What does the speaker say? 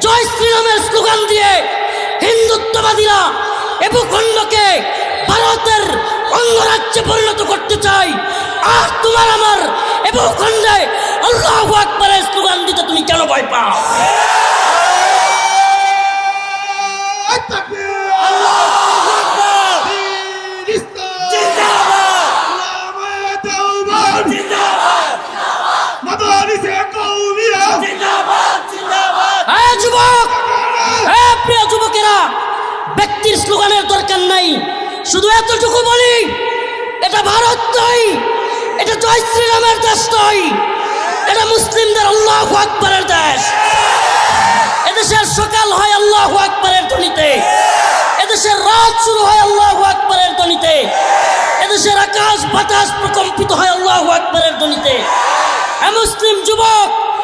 জয় শ্রীরামের স্লোগান দিয়ে হিন্দুত্ববাদীরা এ ভূখণ্ডকে ভারতের অঙ্গরাজ্যে পরিণত করতে চাই। আর তোমার আমার এ ভূখণ্ডে আল্লাহু আকবারের স্লোগান দিতে তুমি কেন ভয় পাও? যুবক, প্রিয় যুবকেরা, ব্যক্তির স্লোগানের দরকার নাই, শুধু এতটুকু বলি, এটা ভারত নয়, এটা জয় শ্রীরামের দেশ নয়, এটা মুসলিমদের আল্লাহু আকবারের দেশ। এদেশের সকাল হয় আল্লাহু আকবারের ধ্বনিতে, এদেশের রাত শুরু হয় আল্লাহু আকবারের ধ্বনিতে, এদেশের আকাশ বাতাস প্রকম্পিত হয় আল্লাহু আকবারের ধ্বনিতে। মুসলিম যুবক,